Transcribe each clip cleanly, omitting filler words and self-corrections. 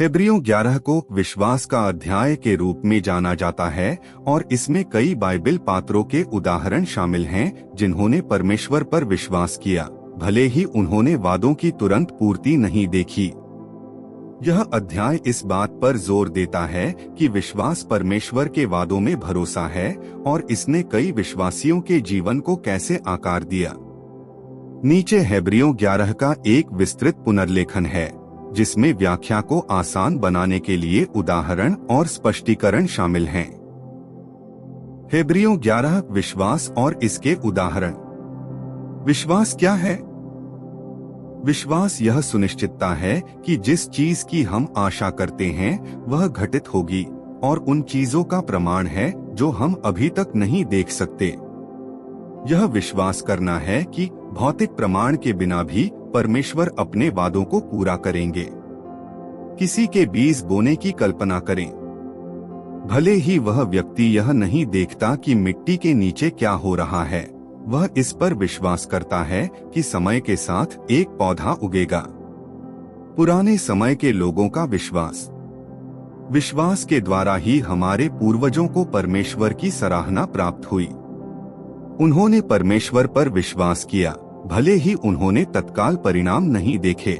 हेब्रियों 11 को विश्वास का अध्याय के रूप में जाना जाता है और इसमें कई बाइबल पात्रों के उदाहरण शामिल हैं जिन्होंने परमेश्वर पर विश्वास किया, भले ही उन्होंने वादों की तुरंत पूर्ति नहीं देखी। यह अध्याय इस बात पर जोर देता है कि विश्वास परमेश्वर के वादों में भरोसा है और इसने कई विश्वासियों के जीवन को कैसे आकार दिया। नीचे हेब्रियों 11 का एक विस्तृत पुनर्लेखन है जिसमें व्याख्या को आसान बनाने के लिए उदाहरण और स्पष्टीकरण शामिल हैं। हेब्रियों 11 विश्वास और इसके उदाहरण। विश्वास क्या है? विश्वास यह सुनिश्चितता है कि जिस चीज की हम आशा करते हैं वह घटित होगी और उन चीजों का प्रमाण है जो हम अभी तक नहीं देख सकते। यह विश्वास करना है कि भौतिक प्रमाण के बिना भी परमेश्वर अपने वादों को पूरा करेंगे। किसी के बीज बोने की कल्पना करें। भले ही वह व्यक्ति यह नहीं देखता कि मिट्टी के नीचे क्या हो रहा है, वह इस पर विश्वास करता है कि समय के साथ एक पौधा उगेगा। पुराने समय के लोगों का विश्वास। विश्वास के द्वारा ही हमारे पूर्वजों को परमेश्वर की सराहना प्राप्त हुई। उन्होंने परमेश्वर पर विश्वास किया, भले ही उन्होंने तत्काल परिणाम नहीं देखे।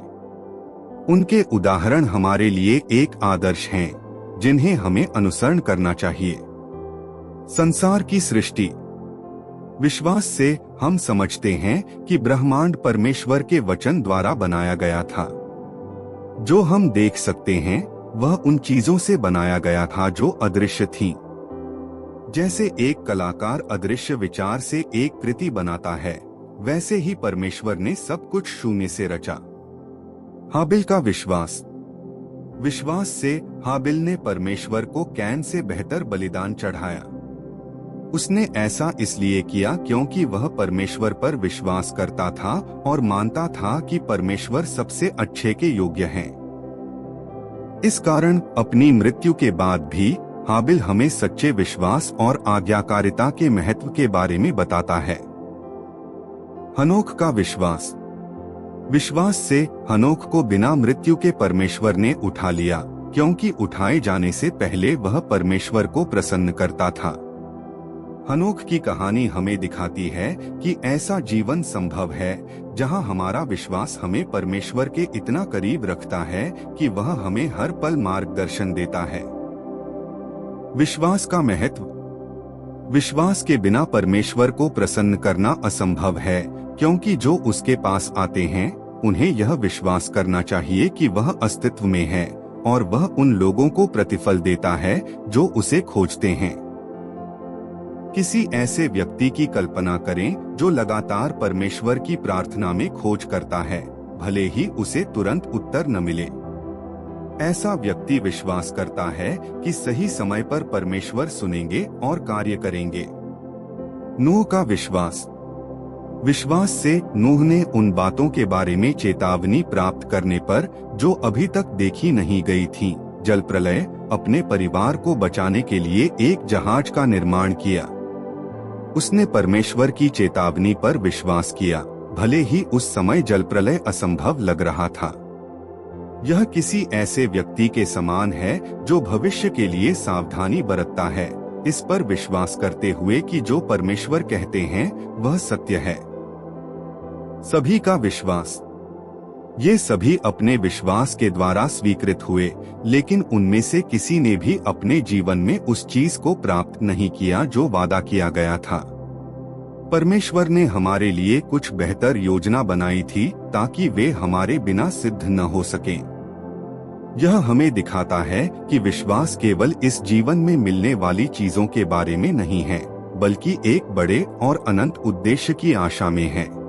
उनके उदाहरण हमारे लिए एक आदर्श हैं, जिन्हें हमें अनुसरण करना चाहिए। संसार की सृष्टि। विश्वास से हम समझते हैं कि ब्रह्मांड परमेश्वर के वचन द्वारा बनाया गया था। जो हम देख सकते हैं वह उन चीजों से बनाया गया था जो अदृश्य थीं। जैसे एक कलाकार अदृश्य विचार से एक कृति बनाता है, वैसे ही परमेश्वर ने सब कुछ शून्य से रचा। हाबिल का विश्वास। विश्वास से हाबिल ने परमेश्वर को कैन से बेहतर बलिदान चढ़ाया। उसने ऐसा इसलिए किया क्योंकि वह परमेश्वर पर विश्वास करता था और मानता था कि परमेश्वर सबसे अच्छे के योग्य हैं। इस कारण अपनी मृत्यु के बाद भी हाबिल हमें सच्चे विश्वास और आज्ञाकारिता के महत्व के बारे में बताता है। हनोक का विश्वास। विश्वास से हनोक को बिना मृत्यु के परमेश्वर ने उठा लिया, क्योंकि उठाए जाने से पहले वह परमेश्वर को प्रसन्न करता था। हनोक की कहानी हमें दिखाती है कि ऐसा जीवन संभव है जहां हमारा विश्वास हमें परमेश्वर के इतना करीब रखता है कि वह हमें हर पल मार्गदर्शन देता है। विश्वास का महत्व। विश्वास के बिना परमेश्वर को प्रसन्न करना असंभव है, क्योंकि जो उसके पास आते हैं उन्हें यह विश्वास करना चाहिए कि वह अस्तित्व में है और वह उन लोगों को प्रतिफल देता है जो उसे खोजते हैं। किसी ऐसे व्यक्ति की कल्पना करें जो लगातार परमेश्वर की प्रार्थना में खोज करता है, भले ही उसे तुरंत उत्तर न मिले। ऐसा व्यक्ति विश्वास करता है कि सही समय पर परमेश्वर सुनेंगे और कार्य करेंगे। नूह का विश्वास। विश्वास से नूह ने उन बातों के बारे में चेतावनी प्राप्त करने पर जो अभी तक देखी नहीं गई थीं, जल प्रलय, अपने परिवार को बचाने के लिए एक जहाज का निर्माण किया। उसने परमेश्वर की चेतावनी पर विश्वास किया, भले ही उस समय जल प्रलय असंभव लग रहा था। यह किसी ऐसे व्यक्ति के समान है जो भविष्य के लिए सावधानी बरतता है, इस पर विश्वास करते हुए कि जो परमेश्वर कहते हैं वह सत्य है। सभी का विश्वास। ये सभी अपने विश्वास के द्वारा स्वीकृत हुए, लेकिन उनमें से किसी ने भी अपने जीवन में उस चीज को प्राप्त नहीं किया जो वादा किया गया था। परमेश्वर ने हमारे लिए कुछ बेहतर योजना बनाई थी ताकि वे हमारे बिना सिद्ध न हो सकें। यह हमें दिखाता है कि विश्वास केवल इस जीवन में मिलने वाली चीजों के बारे में नहीं है, बल्कि एक बड़े और अनंत उद्देश्य की आशा में है।